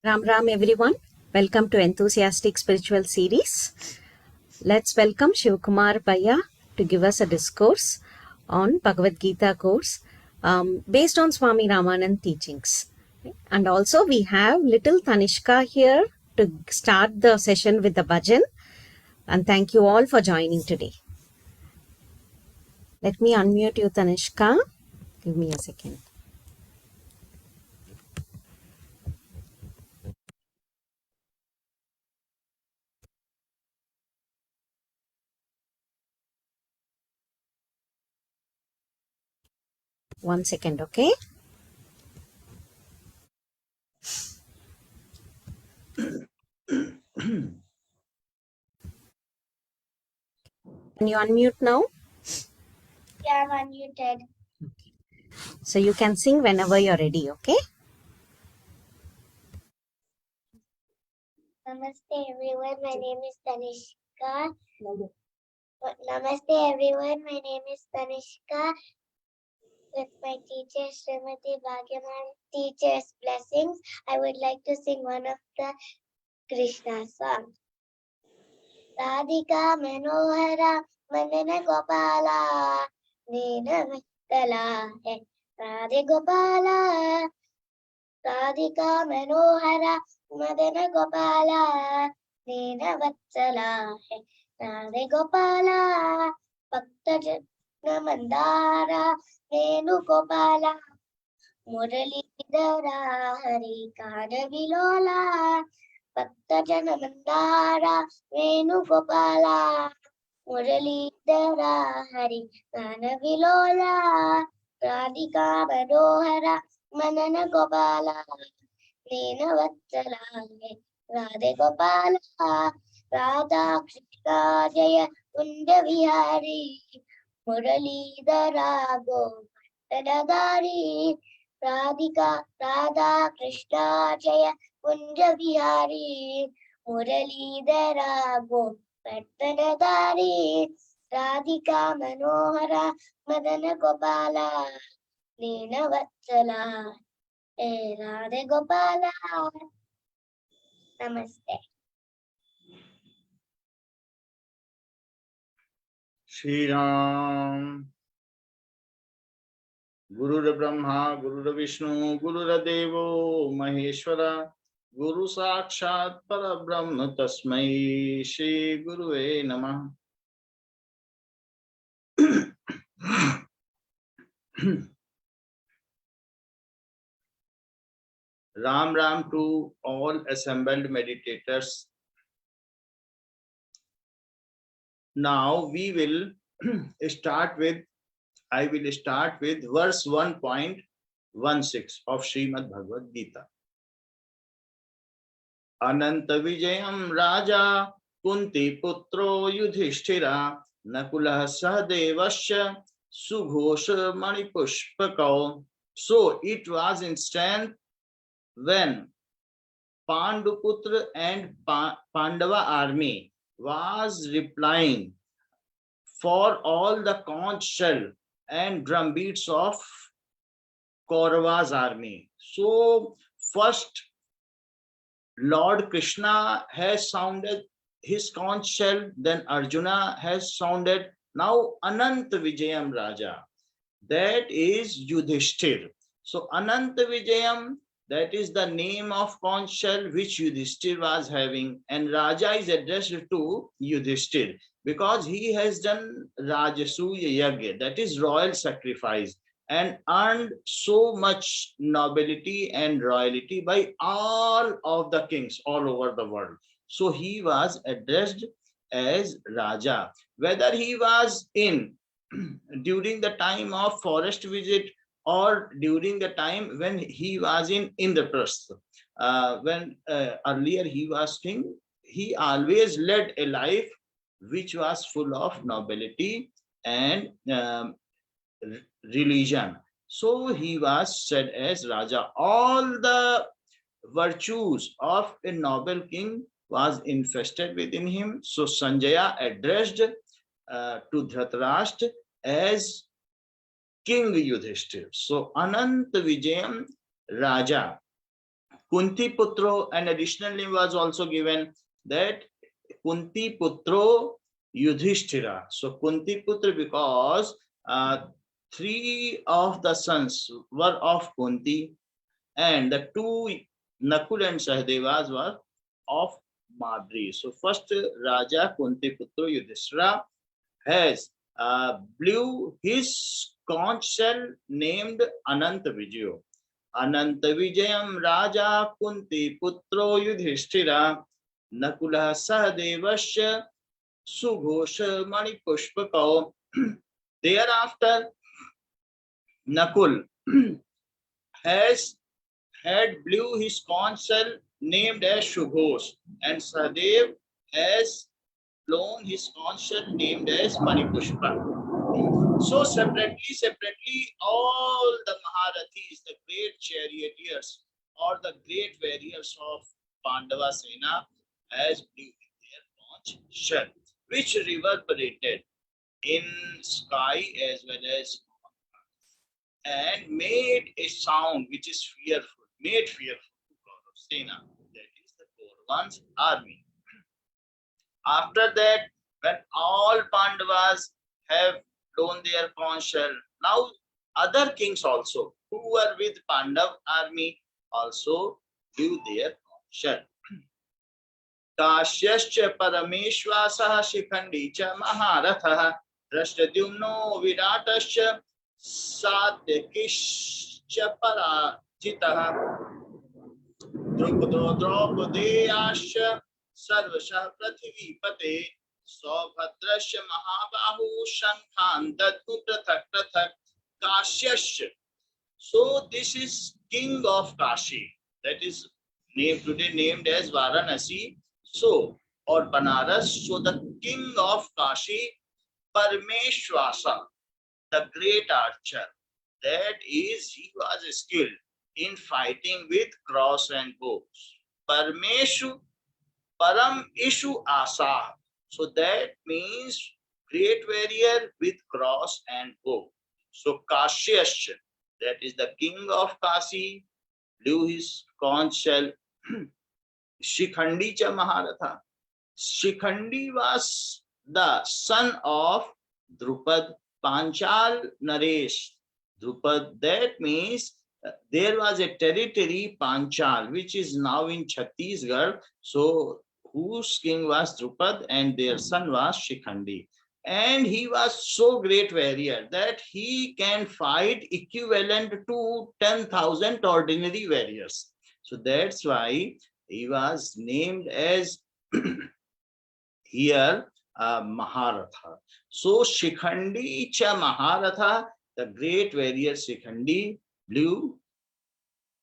Ram Ram everyone. Welcome to Enthusiastic Spiritual Series. Let's welcome Shivkumar Bhaiya to give us a discourse on Bhagavad Geeta course based on Swami Ramanand teachings. And also we have little Tanishka here to start the session with the bhajan. And thank you all for joining today. Let me unmute you, Tanishka. Give me a second. One second, okay? Can you unmute now? Yeah, I'm unmuted. So you can sing whenever you're ready, okay? Namaste everyone, my name is Tanishka. Namaste everyone, my name is Tanishka. With my teacher Shrimad Bhagwat teacher's blessings, I would like to sing one of the Krishna songs. Radhika Manohara Manana Gopala Nina Vittala hai Radhe Gopala Radhika Manohara Madana Gopala Nina Vatsala hai Radhe Gopala Bhakta Jana Mandara Venu Gopala Muralidhara Hari Kana Vilola Bhakta Jana Mandara Venu Gopala Muralidhara Hari Kana Vilola Radhika Manohara Manana Gopala Nina Vatsala Radhe Gopala Radha Krishna Jaya Kunda Vihari Muralidhara Gopadadari Radhika Radha Krishna Jaya Kunda Vihari Muralidhara Gopadadari Radhika Manohara Madana Gopala Nina Vatsala Radhe Gopala. Namaste. Shri Ram. Guru Brahma, Guru Vishnu, Guru Devo Maheshwara, Guru Sakshat Parabrahma Tasmai Shri Gurue Namah. Ram Ram to all assembled meditators. Now we will I will start with verse 1.16 of Shrimad Bhagwat Geeta. Ananta Vijayam Raja Kunti Putro Yudhishthira Nakulah Sahadevasya Sughosha Manipushpakau. So it was instant when Panduputra and Pandava army was replying for all the conch shell and drumbeats of Kaurava's army. So first Lord Krishna has sounded his conch shell, then Arjuna has sounded. Now Ananta Vijayam Raja, that is Yudhishthir. So Ananta Vijayam, that is the name of conch shell which Yudhishthir was having, and Raja is addressed to Yudhishthir because he has done Rajasuya Yagya, that is royal sacrifice, and earned so much nobility and royalty by all of the kings all over the world. So he was addressed as Raja. Whether he was in during the time of forest visit or during the time when he was in Indraprastha, when earlier he was king, he always led a life which was full of nobility and religion. So he was said as Raja. All the virtues of a noble king was infested within him. So Sanjaya addressed to Dhritarashtra as King Yudhishthir. So Ananta Vijayam Raja Kunti Putro, an additional name was also given, that Kunti Putro Yudhishthira. So Kunti Putra, because three of the sons were of Kunti, and the two Nakul and Sahadevas were of Madri. So first Raja Kunti Putro Yudhishthira has blew his conch shell named Ananta Vijayo. Ananta Vijayam Raja Kunti Putro Yudhishthira Nakula Sahadevasya Sughosha Mani Pushpakao. Thereafter, Nakul has had blew his conch shell named as Shughosh, and Sahadev has blown his conch shell named as Manipushpa. So separately, all the Maharathis, the great charioteers or the great warriors of Pandava Sena, has blew their conch shell, which reverberated in sky as well as and made a sound which is fearful, made fearful to Kaurav Sena, that is the Kauravans' army. After that, when all Pandavas have blown their conch shell, now other kings also who were with Pandav army also blew their conch shell. Kashyascha Parameshwasah Shikhandi cha Maharathah Drashtadyumno Viratascha Satyakishcha Parajitah Drupado Draupadeyascha Sarvasha Prithivipate Saubhadrasya Mahabahu Shankhan Dadhu Prathak Prathak Kashyascha. So this is king of Kashi, that is today named as Varanasi, so or Banaras. So the king of Kashi, Parameshwasa, the great archer, that is, he was skilled in fighting with cross and bows. Parameshu, Param Ishu Asa. So that means great warrior with cross and bow. So Kashyascha, that is the king of Kasi, blew his conch shell. Shikhandi cha Maharatha. Shikhandi was the son of Drupad Panchal Naresh. Drupad, that means there was a territory Panchal which is now in Chhattisgarh. So whose king was Drupad and their son was Shikhandi. And he was so great warrior that he can fight equivalent to 10,000 ordinary warriors. So that's why he was named as here Maharatha. So Shikhandi cha Maharatha, the great warrior Shikhandi, blew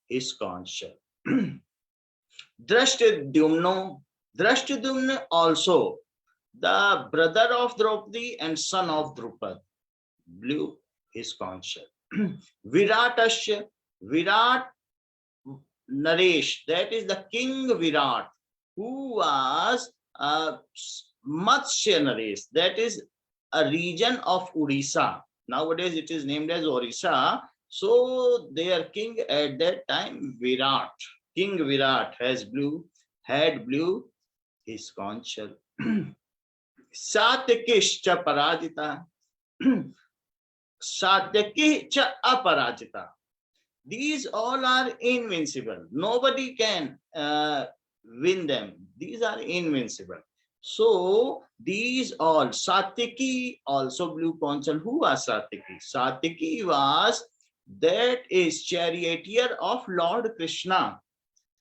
his conch shell. Drashtadyumno, Drashtadyumna also, the brother of Draupadi and son of Drupad, blew his conch shell. Viratasya, Virat Naresh, that is the king Virat, who was Matsya Naresh, that is a region of Odisha. Nowadays it is named as Orissa. So their king at that time, Virat, King Virat had blew his conch shell. Satyakish cha Parajita. Satyaki cha Aparajita. These all are invincible. Nobody can win them. These are invincible. So these all, Satyaki also blew conch shell. Who was Satyaki? Satyaki was, that is, charioteer of Lord Krishna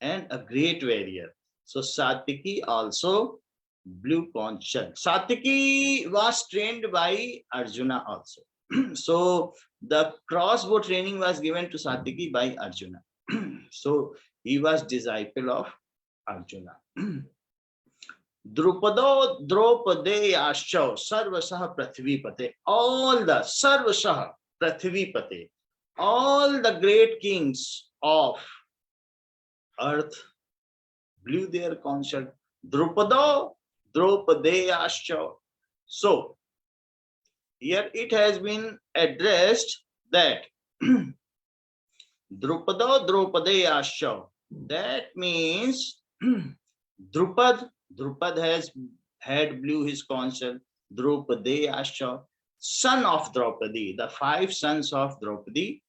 and a great warrior. So Satyaki also blew conch shell. Satyaki was trained by Arjuna also. So the crossbow training was given to Satyaki by Arjuna. So he was disciple of Arjuna. Drupado Draupadeyascha Sarvasah Prithivipate. All the Sarvasah Prithivipate, all the great kings of earth blew their conch shell. Drupado Draupadeyascha. So here it has been addressed that Drupado Draupadeyascha, That means Drupad has had blew his consul. Draupadi Asha, son of Draupadi, the five sons of Draupadi.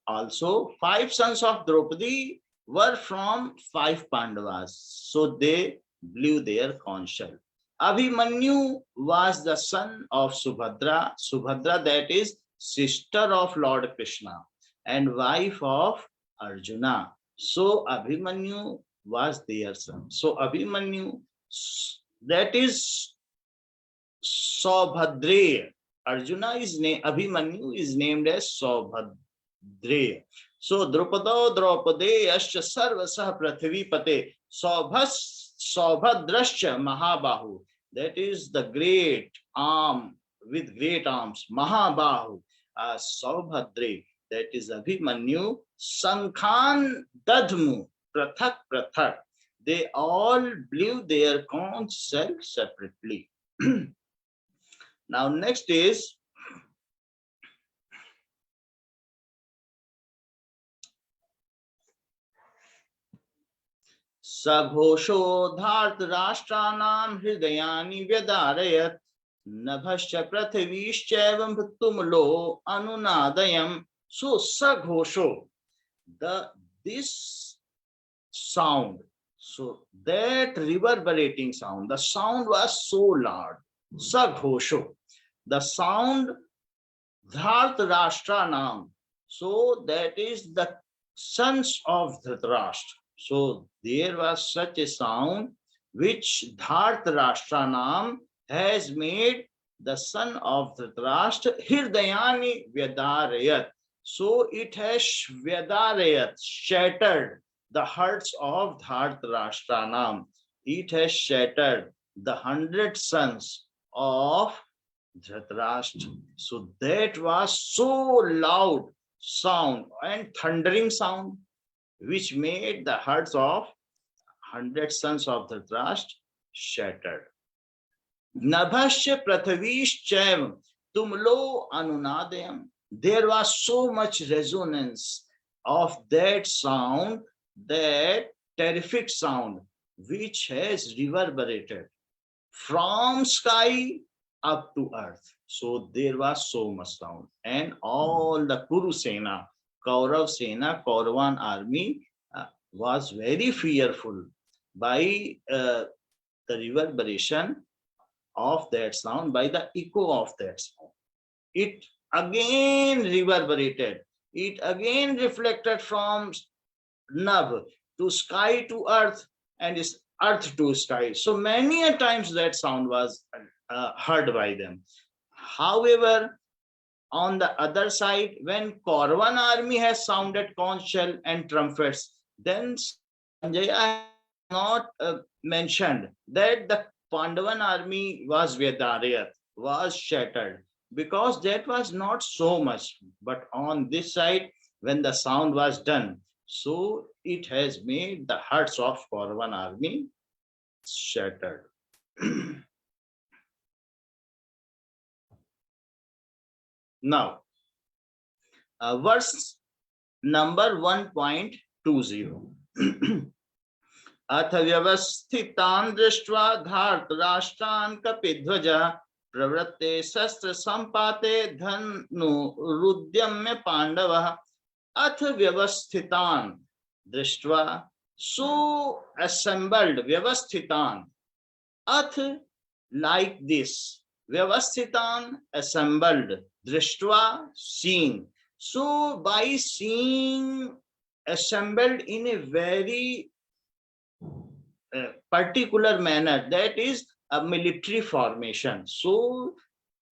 Also, five sons of Draupadi were from five Pandavas, so they blew their consul. Abhimanyu was the son of Subhadra. Subhadra, that is sister of Lord Krishna and wife of Arjuna. So Abhimanyu was their son. So Abhimanyu, that is Saubhadreya. Arjuna is named, Abhimanyu is named as Saubhadreya. So Drupado Draupadeyascha Sarvasah Prithvipate Saubhadrascha Mahabahu. That is the great arm with great arms. Mahabahu. Saubhadre. That is Abhimanyu. Sankhan Dadmu. Prathak Prathak. They all blew their conch separately. Now next is सघोषो धार्तराष्ट्राणां हृदयानि व्यदारयत् नभश्च पृथिवीश्चैव तुमुलो अनुनादयम्. So saghosho, this sound, so that reverberating sound, the sound was so loud. Saghosho, the sound Dhartarashtra. So that is the sons of Dhritarashtra. So there was such a sound which Dhartarashtra has made the son of Dhritarashtra Hirdayani Vyadarayat. So it has Vyadarayat, shattered the hearts of Dhartarashtra. It has shattered the 100 sons of Dhritarashtra. So that was so loud sound and thundering sound which made the hearts of 100 sons of Dhritarashtra shattered. Nabhasya prathavischaivam tumlo anunadayam. There was so much resonance of that sound, that terrific sound, which has reverberated from sky up to earth. So there was so much sound, and all the Kuru Sena, Kaurav Sena, Kauravan army was very fearful by the reverberation of that sound, by the echo of that sound. It again reverberated. It again reflected from Nab to sky to earth, and is earth to sky. So many a times that sound was heard by them. However, on the other side, when Kauravan army has sounded conch shell and trumpets, then Sanjaya not mentioned that the Pandavan army was Vyadarayat, was shattered, because that was not so much. But on this side, when the sound was done, so it has made the hearts of Kauravan army shattered. Now, verse number 1.20. अथ व्यवस्थितान् दृष्ट्वा धार्तराष्ट्रान् कपिध्वजा प्रवृत्ते शस्त्र संपाते धनुरुद्यम्य पांडवः. अथ व्यवस्थितान् दृष्ट्वा, so assembled, व्यवस्थितान्, अथ like this, व्यवस्थितान् assembled, दृष्ट्वा seeing. So by seeing assembled in a very particular manner, that is a military formation. So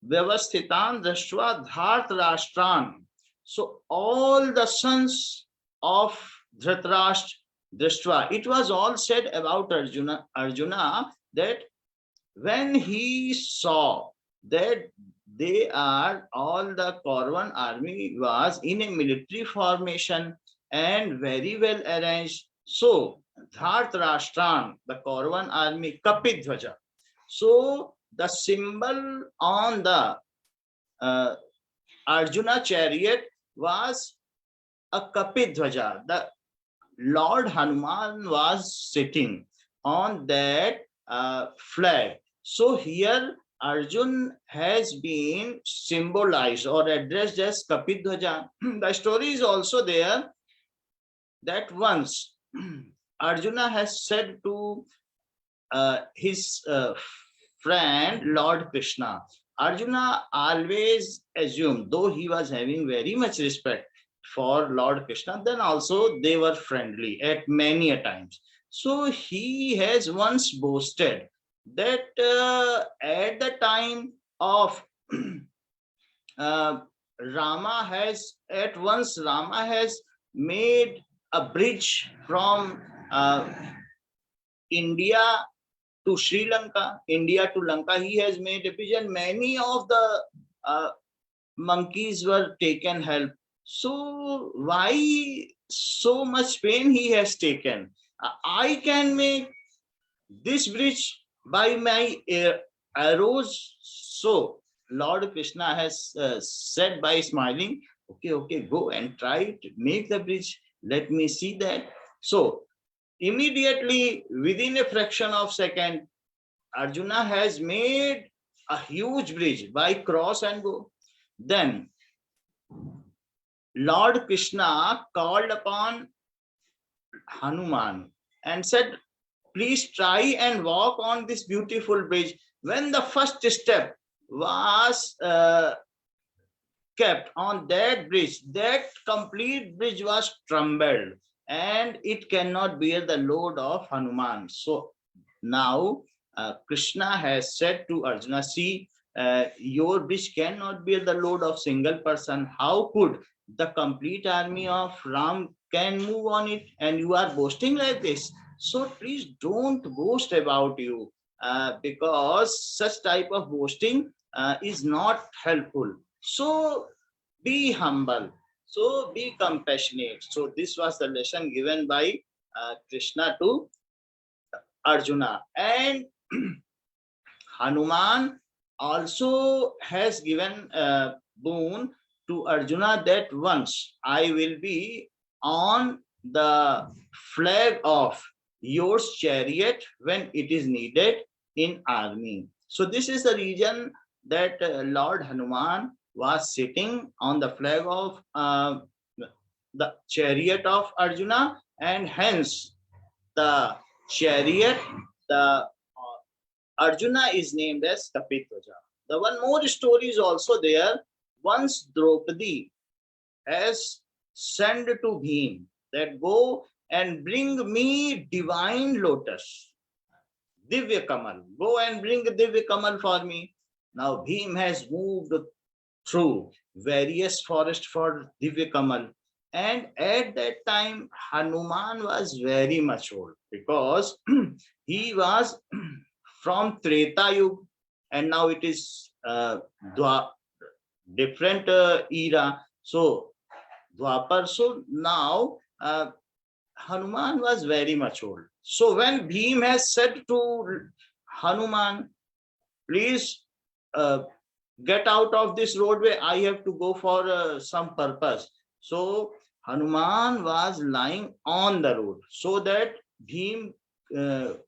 Vyavasthitan Drashtva Dhartarashtran. So all the sons of Dhritarashtra Drashtva. It was all said about Arjuna that when he saw that they are, all the Kauravan army was in a military formation and very well arranged. So Dhartarashtran, the Kauravan army, Kapidhvaja. So the symbol on the Arjuna chariot was a Kapidhvaja. The Lord Hanuman was sitting on that flag. So here Arjun has been symbolized or addressed as Kapidhwaja. The story is also there that once Arjuna has said to his friend Lord Krishna. Arjuna always assumed, though he was having very much respect for Lord Krishna, then also they were friendly at many a times. So he has once boasted that at the time of uh, Rama has made a bridge from India to Sri Lanka, India to Lanka. He has made a bridge, and many of the monkeys were taken help. So why so much pain he has taken? I can make this bridge by my arrows. So Lord Krishna has said by smiling, okay, okay, go and try to make the bridge. Let me see that. So immediately, within a fraction of second, Arjuna has made a huge bridge by cross and go. Then Lord Krishna called upon Hanuman and said, please try and walk on this beautiful bridge. When the first step was kept on that bridge, that complete bridge was trembled and it cannot bear the load of Hanuman. So now Krishna has said to Arjuna, see, your bridge cannot bear the load of single person. How could the complete army of Ram can move on it? And you are boasting like this. So please don't boast about you, because such type of boasting is not helpful. So be humble. So be compassionate. So this was the lesson given by Krishna to Arjuna. And Hanuman also has given a boon to Arjuna that once I will be on the flag of your chariot when it is needed in army. So this is the reason that Lord Hanuman was sitting on the flag of the chariot of Arjuna, and hence the chariot, the Arjuna is named as Kapitwaja. The one more story is also there. Once Draupadi has sent to Bhim that go and bring me divine lotus, Divya Kamal. Go and bring Divya Kamal for me. Now Bhim has moved through various forests for Divya Kamal. And at that time, Hanuman was very much old because he was from Treta Yuga, and now it is different era. So Dwapar. So now Hanuman was very much old. So when Bhim has said to Hanuman, please get out of this roadway, I have to go for some purpose. So Hanuman was lying on the road so that Bhim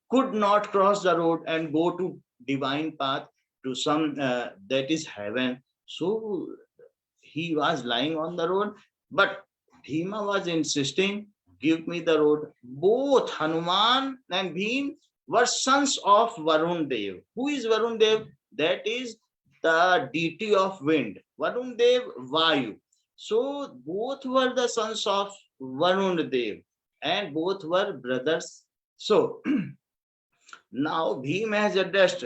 could not cross the road and go to divine path to some that is heaven. So he was lying on the road, but Bhima was insisting, give me the road. Both Hanuman and Bhim were sons of Varun Dev. Who is Varun Dev? That is the deity of wind. Varun Dev, Vayu. So both were the sons of Varun Dev and both were brothers. So now Bhim has addressed,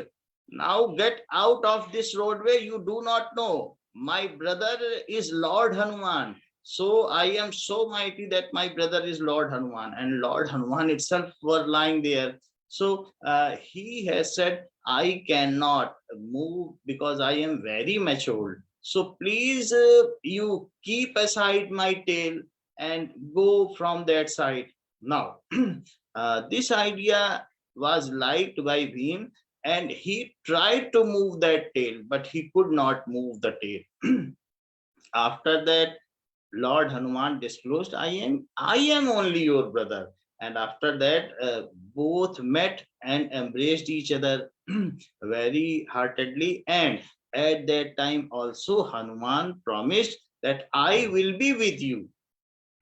now get out of this roadway, you do not know. My brother is Lord Hanuman. So I am so mighty that my brother is Lord Hanuman, and Lord Hanuman itself were lying there. So he has said, I cannot move because I am very much old. So please, you keep aside my tail and go from that side. Now, this idea was liked by Bhim, and he tried to move that tail, but he could not move the tail. After that, Lord Hanuman disclosed, I am only your brother. And after that, both met and embraced each other very heartedly. And at that time also, Hanuman promised that I will be with you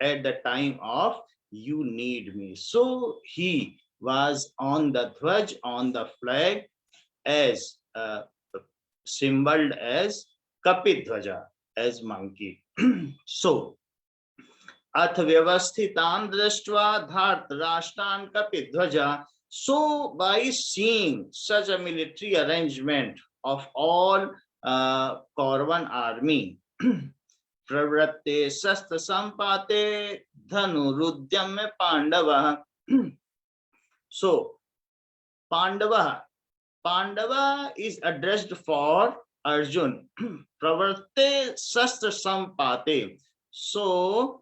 at the time of you need me. So he was on the dhwaj, on the flag, as symboled as Kapidhwaja, as monkey. So अथ व्यवस्थितान दृष्ट्वा धार्तराष्ट्रान कपिध्वजा. So by seeing such a military arrangement of all Kauran army, प्रवृत्ते शस्त्र संपाते धनुरुद्यम्य Pandav. So Pandava is addressed for Arjun. Pravarte Shastra Sampate. So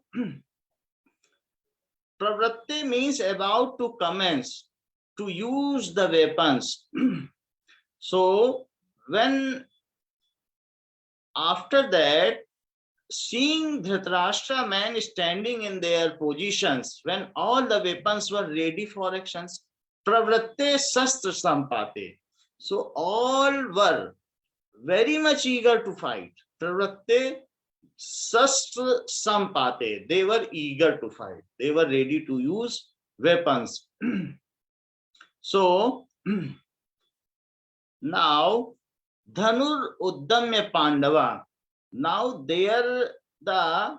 Pravratte means about to commence, to use the weapons. So when after that, seeing Dhritarashtra men standing in their positions, when all the weapons were ready for actions, Pravratte Shastra Sampate. So all were very much eager to fight. Pravratte Shastra Sampate. They were eager to fight. They were ready to use weapons. So now Dhanur Uddamya Pandava. Now there the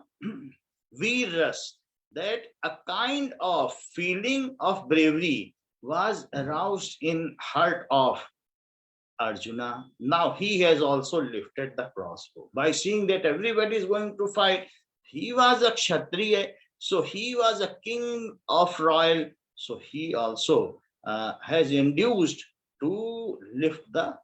Veeras, that a kind of feeling of bravery was aroused in heart of Arjuna. Now he has also lifted the crossbow. By seeing that everybody is going to fight, he was a Kshatriya, so he was a king of royal, so he also has induced to lift the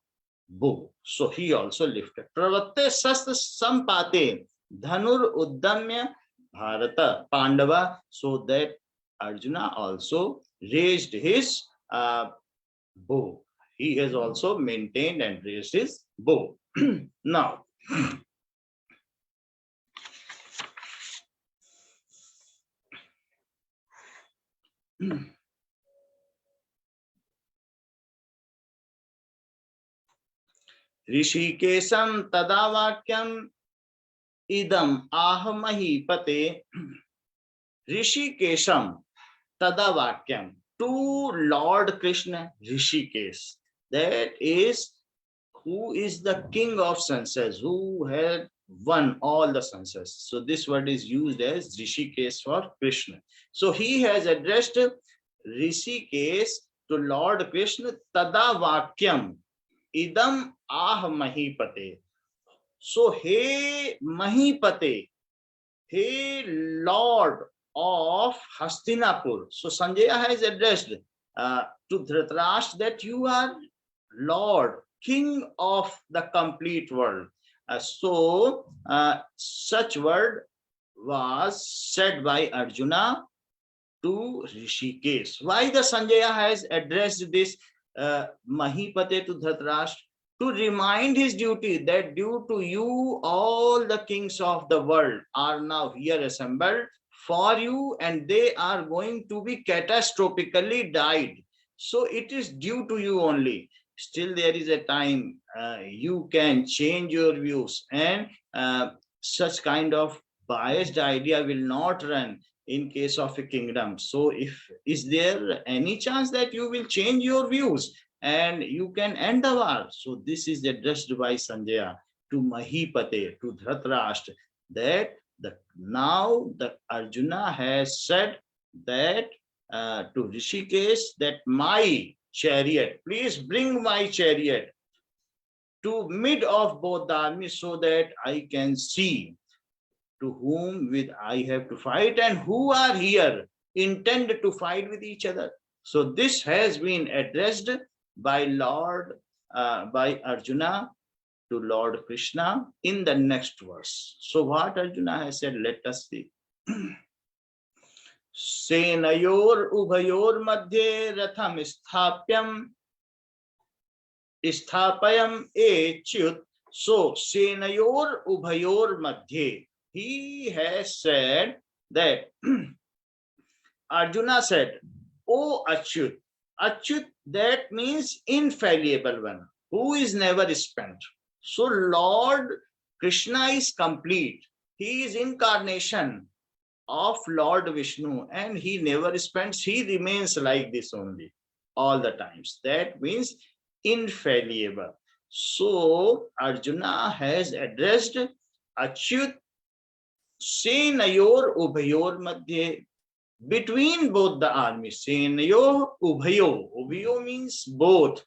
bow. So he also lifted. Pravatte Shastra Sampate Dhanur Uddamya Bharata Pandava, so that Arjuna also raised his bow. He has also maintained and raised his bow. Now, Rishikesam Tadavakyam Idam Ahamahipate. Rishikesam Tadavakyam. To Lord Krishna, Rishikesh. That is who is the king of sunsets, who had won all the sunsets. So this word is used as Rishikesh for Krishna. So he has addressed Rishikesh to Lord Krishna, Tada Vakyam Idam Ah Mahipate. So hey Mahipate, hey Lord of Hastinapur. So Sanjaya has addressed to Dhritarashtra that you are Lord, King of the complete world. Such word was said by Arjuna to Rishikesh. Why the Sanjaya has addressed this Mahipate to Dhritarashtra? To remind his duty that due to you, all the kings of the world are now here assembled for you, and they are going to be catastrophically died. So it is due to you only. Still there is a time you can change your views, and such kind of biased idea will not run in case of a kingdom. So is there any chance that you will change your views and you can end the war? So this is addressed by Sanjaya to Mahipate, to Dhritarashtra, that now the Arjuna has said that to Rishikesh, that my chariot, please bring my chariot to mid of both the armies, so that I can see to whom with I have to fight and who are here intend to fight with each other. So this has been addressed by by Arjuna to Lord Krishna in the next verse. So what Arjuna has said, let us see. Senayor ubhayor madhye ratham sthapayam echyut. So Senayor ubhayor madhye. he has said that Arjuna said, "O Achyut, Achyut, that means infallible one, who is never spent." So Lord Krishna is complete. He is incarnation of Lord Vishnu, and he never spends. He remains like this only all the times. That means infallible. So Arjuna has addressed Achyut Senayor Ubhayor Madhye, between both the armies. Senayo Ubhayo. Ubhayo means both.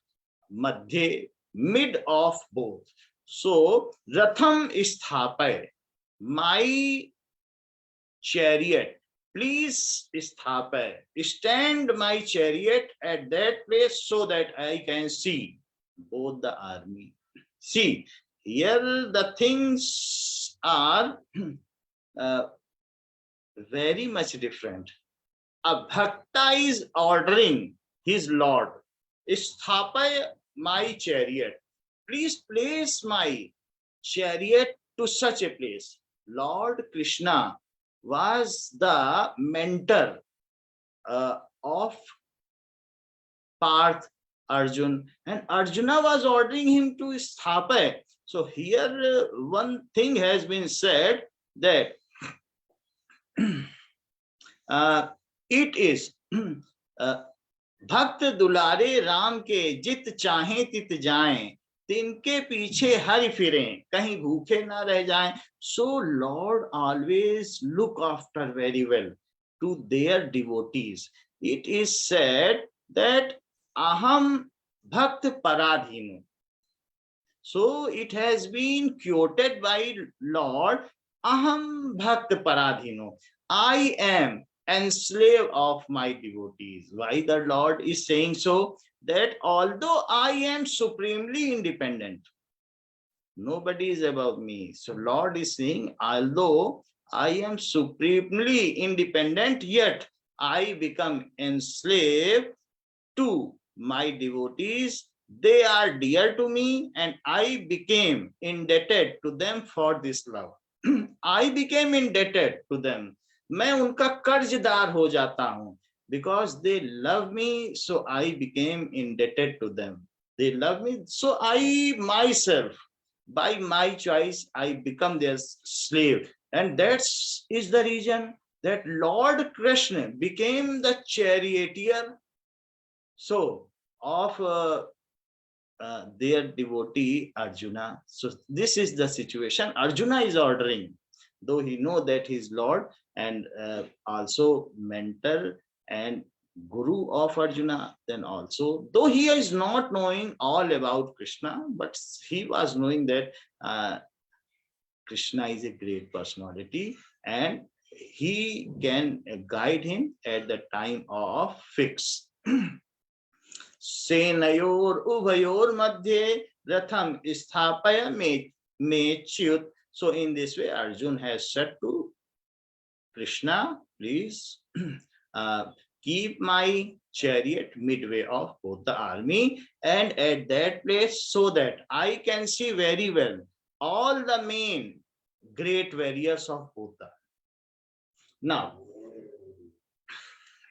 Madhye, mid of both. So Ratham Isthapay, my chariot, please Isthapay, stand my chariot at that place so that I can see both the army. See, here the things are uh, very much different. A bhakta is ordering his lord, "Sthapay my chariot. Please place my chariot to such a place." Lord Krishna was the mentor of Parth Arjun, and Arjuna was ordering him to Sthapay. So here one thing has been said, that it is भक्त दुलारे राम के जित चाहे तित जाएं, तिनके पीछे हरि फिरें, कहीं भूखे ना रह जाएं. So Lord always look after very well to their devotees. It is said that aham bhakt paradhinu. So it has been quoted by Lord, aham bhakt paradhino, I am enslave of my devotees. Why the Lord is saying so? That although I am supremely independent, nobody is above me. So Lord is saying, although I am supremely independent, yet I become enslaved to my devotees. They are dear to me, and I became indebted to them for this love. I became indebted to them. मैं उनका कर्जदार हो जाता हूं. Because they love me, so I became indebted to them. They love me, so I myself, by my choice, I become their slave. And that is the reason that Lord Krishna became the charioteer, so of their devotee Arjuna. So this is the situation. Arjuna is ordering, though he know that he is Lord and also mentor and guru of Arjuna. Then also, though he is not knowing all about Krishna, but he was knowing that Krishna is a great personality and he can guide him at the time of fix. सेनयोर उभयोर मध्ये रथम स्थापय मेच्युत. So in this way Arjun has said to Krishna, please keep my chariot midway of both the army and at that place, so that I can see very well all the main great warriors of both the. Now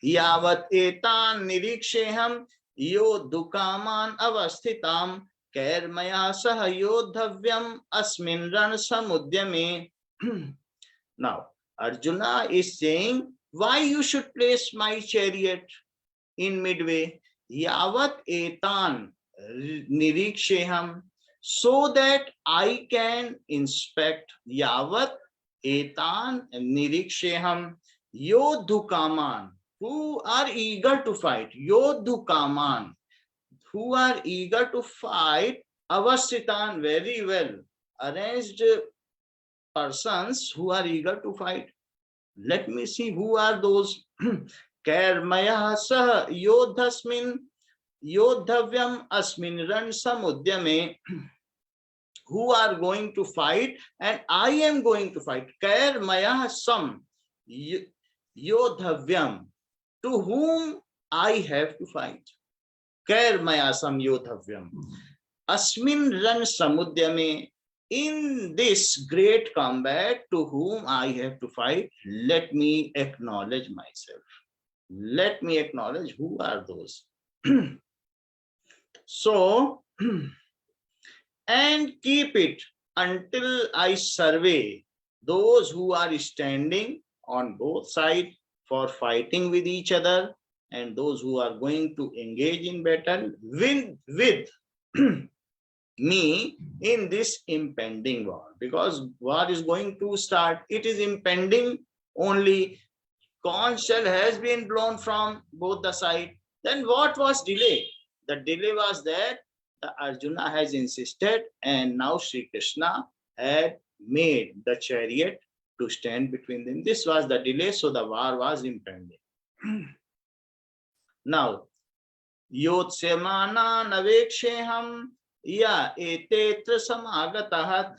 यावत एतान निरीक्षेहम योद्धुकामान अवस्थिताम कैर्मया सह योद्धव्यम अस्मिन् रण समुद्यमे. Now Arjuna is saying, why you should place my chariot in midway. Yavat etan niriksheham, so that I can inspect. Yavat etan niriksheham yodhukaman, who are eager to fight. Yodhukaman, who are eager to fight. Avasitan, very well arranged persons who are eager to fight. Let me see who are those. Kairmaya sah yodhasmin yodhavyam asmin ran samudyame, who are going to fight and I am going to fight. Kairmaya sam yodhavyam, to whom I have to fight. Kairmaya sam yodhavyam asmin ran samudyame, in this great combat to whom I have to fight, let me acknowledge myself. Let me acknowledge who are those. So, and keep it until I survey those who are standing on both sides for fighting with each other, and those who are going to engage in battle with me in this impending war. Because war is going to start, it is impending only. Conch shell has been blown from both the side. Then what was delay? The delay was that the Arjuna has insisted, and now Sri Krishna had made the chariot to stand between them. This was the delay, so the war was impending. Now, Yotsemana naveksheham ya etetra samagataha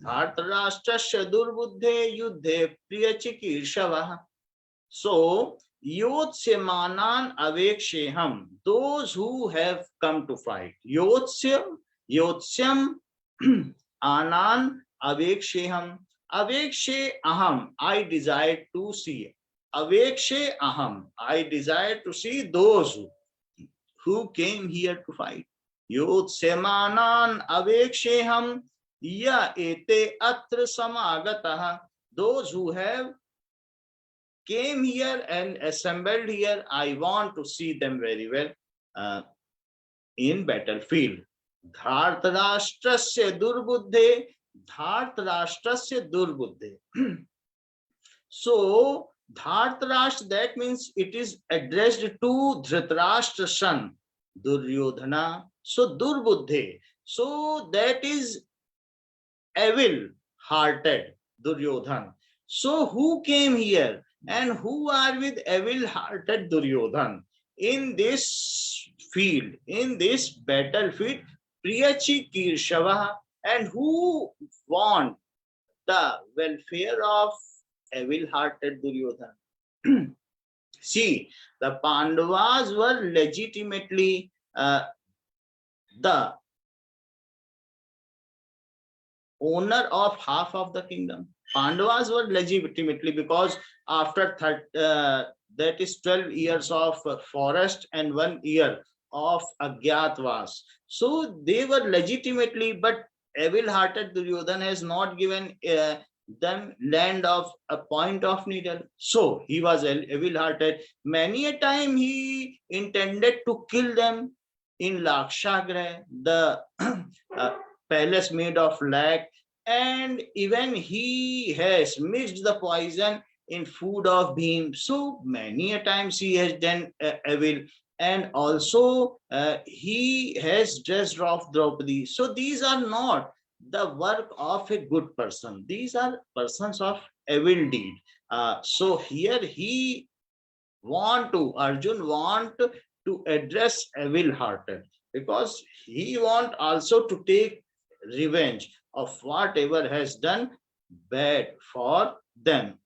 dhartarashtrasya durbuddhe yuddhe priyachikirshavaha. So, Yotsemanan aveksheham, those who have come to fight. Yotsyam, Yotsyam, Anan aveksheham, avekshe aham, I desire to see. Avekshe aham, I desire to see those who came here to fight. Yotsemanan aveksheham, ya ete atra samagataha, those who have came here and assembled here, I want to see them very well in battlefield. Dhartarashtrasya durbuddhe, Dhartarashtrasya durbuddhe. So, Dhartarashtra, that means it is addressed to Dhritarashtra's son, Duryodhana. So, durbuddhe. So, that is evil-hearted Duryodhana. So, who came here? And who are with evil-hearted Duryodhana in this field, in this battlefield? Priyachi Kirshava, and who want the welfare of evil-hearted Duryodhana? See, the Pandavas were legitimately the owner of half of the kingdom. Pandavas were legitimately, because after that is 12 years of forest and 1 year of Agyatvas. So they were legitimately, but evil-hearted Duryodhana has not given them land of a point of needle. So he was evil-hearted. Many a time he intended to kill them in Lakshagraha, the palace made of lac, and even he has mixed the poison in food of Bhim. So many a times he has done evil, and also he has dressed off Draupadi. So these are not the work of a good person. These are persons of evil deed. So here he Arjun want to address evil-hearted, because he want also to take revenge of whatever has done bad for them.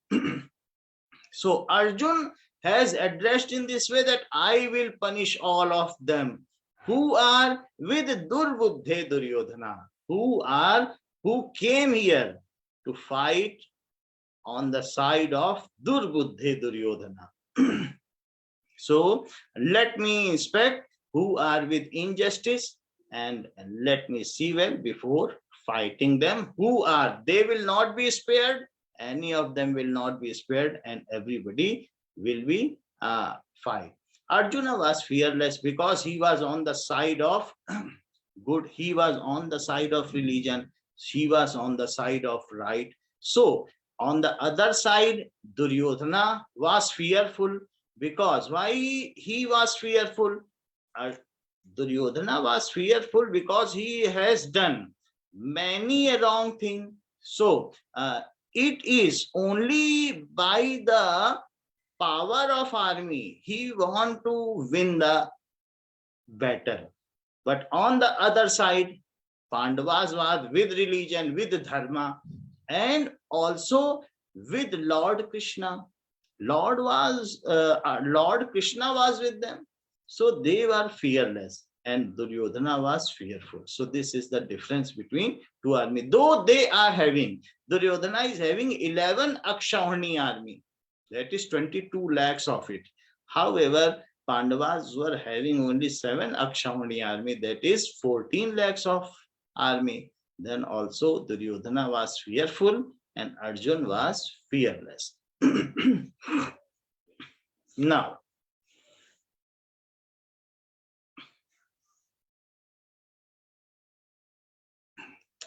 So Arjun has addressed in this way that I will punish all of them who are with Durbuddhe Duryodhana, who came here to fight on the side of Durbuddhe Duryodhana. So let me inspect who are with injustice, and let me see well before fighting them. Who are, they will not be spared, any of them will not be spared, and everybody will be fight. Arjuna was fearless because he was on the side of good, he was on the side of religion, he was on the side of right. So on the other side, Duryodhana was fearful. Because why he was fearful? Duryodhana was fearful because he has done many a wrong thing. So it is only by the power of army he want to win the battle. But on the other side, Pandavas was with religion, with dharma, and also with Lord Krishna. Lord Krishna was with them. So they were fearless. and Duryodhana was fearful. So this is the difference between two army. Though they are having, Duryodhana is having 11 Akshauhani army. That is 22 lakhs of it. However, Pandavas were having only 7 Akshauhani army. That is 14 lakhs of army. Then also Duryodhana was fearful and Arjun was fearless. Now,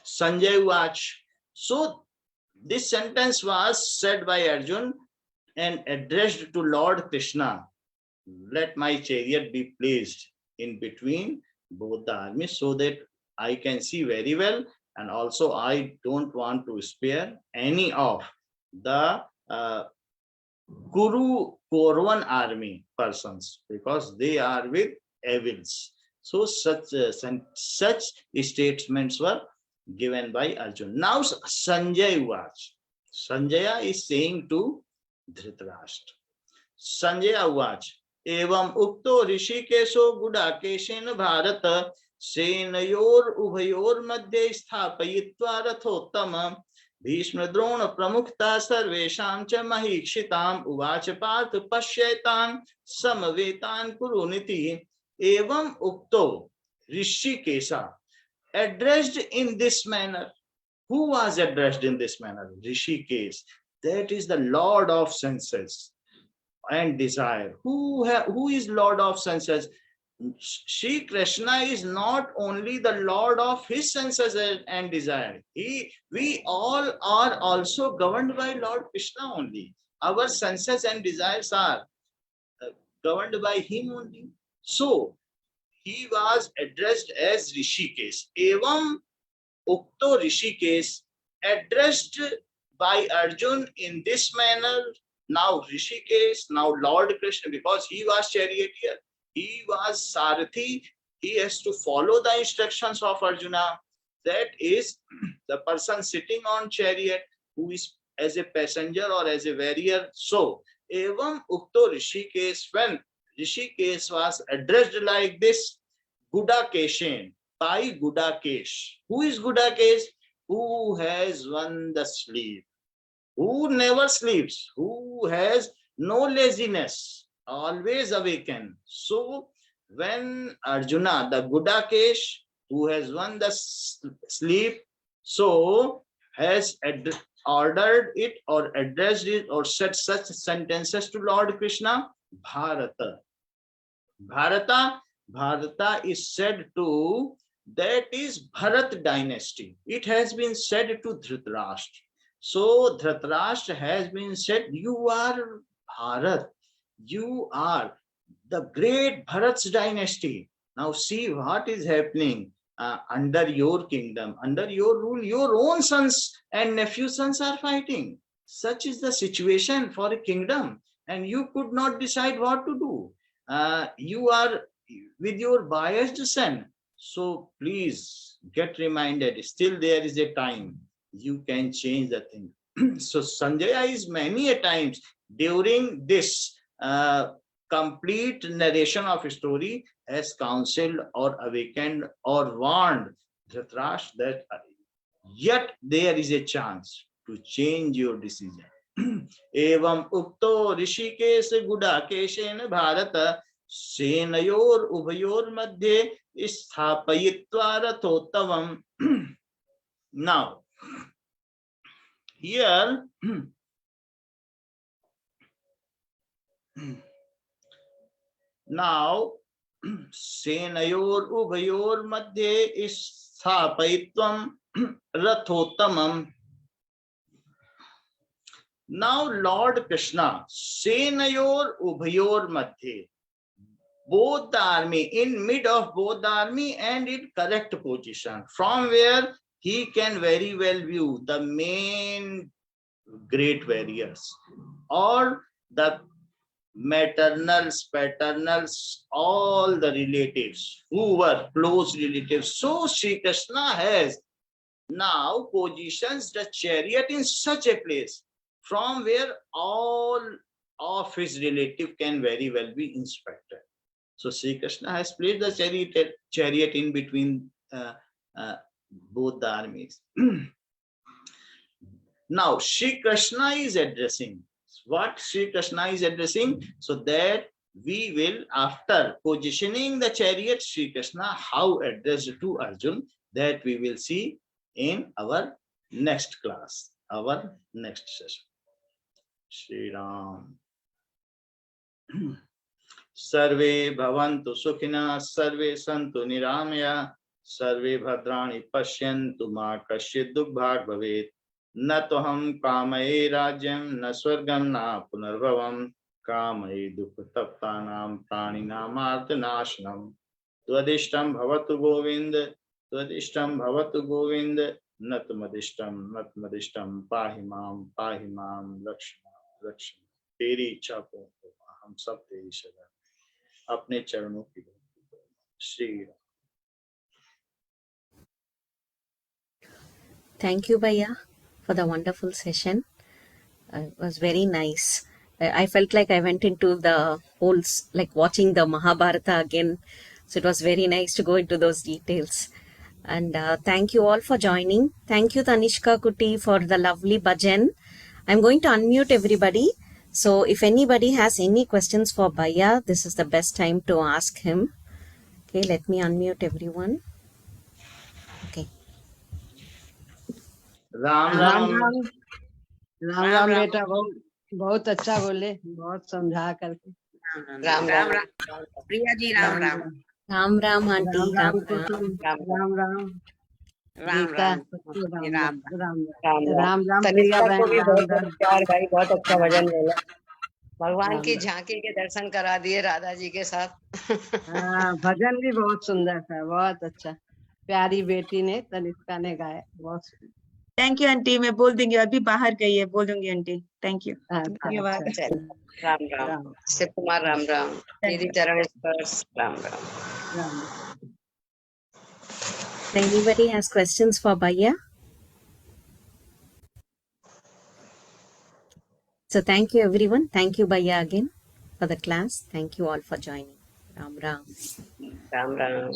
Sanjay watch. So this sentence was said by Arjun and addressed to Lord Krishna. Let my chariot be placed in between both the armies so that I can see very well, and also I don't want to spare any of the Kuru Kauravan army persons because they are with evils. So such statements were given by Arjun. Now Sanjay was. Sanjaya is saying to Dhritarashtra. Sanjaya was. एवं उक्तो ऋषिकेशो गुडाकेशेन भारत सेनयोर उभयोर मध्ये स्थापयित्वा रथोत्तम भीष्म द्रोण प्रमुखता सर्वेषां च महीक्षिताम् उवाच पार्थ पश्येतान् समवेतान् कुरुनिति एवं उक्तो ऋषिकेशा addressed in this manner. Who was addressed in this manner? Rishikesh. That is the Lord of senses and desire. Who is Lord of senses? Shri Krishna is not only the Lord of his senses and desire. We all are also governed by Lord Krishna only. Our senses and desires are governed by him only. So he was addressed as Rishikesh. Evam Ukto Rishikesh, addressed by Arjun in this manner. Now Rishikesh, now Lord Krishna, because he was charioteer, he was Sarathi, he has to follow the instructions of Arjuna. That is the person sitting on chariot who is as a passenger or as a warrior. So, Evam Ukto Rishikesh, when Rishikesh was addressed like this, Gudakeshen, by Gudakesh. Who is Gudakesh? Who has won the sleep, who never sleeps, who has no laziness, always awakened. So when Arjuna, the Gudakesh, who has won the sleep, so has ordered it or addressed it or said such sentences to Lord Krishna, Bharata. Bharata is said to, that is Bharat dynasty. It has been said to Dhritarashtra. So Dhritarashtra has been said, you are Bharat. You are the great Bharat's dynasty. Now see what is happening under your kingdom, under your rule. Your own sons and nephew sons are fighting. Such is the situation for a kingdom, and you could not decide what to do. You are with your biased son. So please get reminded, still there is a time. You can change the thing. So Sanjaya is many a times during this complete narration of a story has counseled or awakened or warned Dhritarashtra that yet there is a chance to change your decision. Evam ukto rishikesh gudakeshen bharata सेनयोर उभयोर मध्ये स्थापयित्वा रथोत्तमम्. Now here now सेनयोर उभयोर मध्ये स्थापयित्वं रथोत्तमम्. Now Lord Krishna, सेनयोर उभयोर मध्ये, both the army, in mid of both the army and in correct position, from where he can very well view the main great warriors or the maternals, paternals, all the relatives who were close relatives. So Sri Krishna has now positions the chariot in such a place from where all of his relative can very well be inspected. So Sri Krishna has split the chariot in between both the armies. Now Sri Krishna is addressing what Sri Krishna is addressing, so that we will, after positioning the chariot, Sri Krishna how addressed to Arjun, that we will see in our next class, our next session. Shri Ram. Sarve bhavantu sukhina, sarve santu niramaya, sarve bhadrani pashyantu ma kasyid dukbhag bhavet. न तो हम कामये राज्यम न स्वर्गम न पुनर्भवम कामये दुख तप्तानाम प्राणिनामार्तनाशनम त्वदिष्टं भवतु गोविंद त्वदिष्टं भवतु गोविंद न तुमदिष्टं पाहि मां रक्ष तेरी इच्छा को हम सब तेरी शरण अपने चरणों की Shri Ram. Thank you, Bhaiya, for the wonderful session. It was very nice. I felt like I went into the whole, like watching the Mahabharata again. So it was very nice to go into those details. And thank you all for joining. Thank you, Tanishka Kuti, for the lovely bhajan. I'm going to unmute everybody. So if anybody has any questions for Bhaiya, this is the best time to ask him. Okay, let me unmute everyone. Okay. Ram Ram Ram. Ram Ram Ram बेटा, बहुत अच्छा बोले, बहुत समझा करके. Ram Ram Priya ji, Ram Ram Ram Ram auntie. Ram Ram कुसुम, राम राम राम गीता, राम सबको राम राम राम राम राम राम प्रिया तनिष्का को बहन, भी राम बहुत बहुत राम प्यार भाई, बहुत अच्छा भजन बोला. भगवान राम की राम. झांकी के दर्शन करा दिए राधा जी के साथ. हाँ, भजन भी बहुत सुंदर था, बहुत अच्छा. प्यारी बेटी ने, तनिष्का ने गाया, बहुत सुंदर. Thank you aunty. मैं बोल दूंगी, अभी बाहर गई है, बोल दूंगी आंटी. Thank you. अच्छा धन्यवाद. अच्छा. राम राम राम शिव कुमार, राम राम तेरी चरण स्पर्श, Ram Ram. Ram. Anybody has questions for Bhaiya? So thank you everyone. Thank you Bhaiya again for the class. Thank you all for joining. Ram Ram. Ram Ram.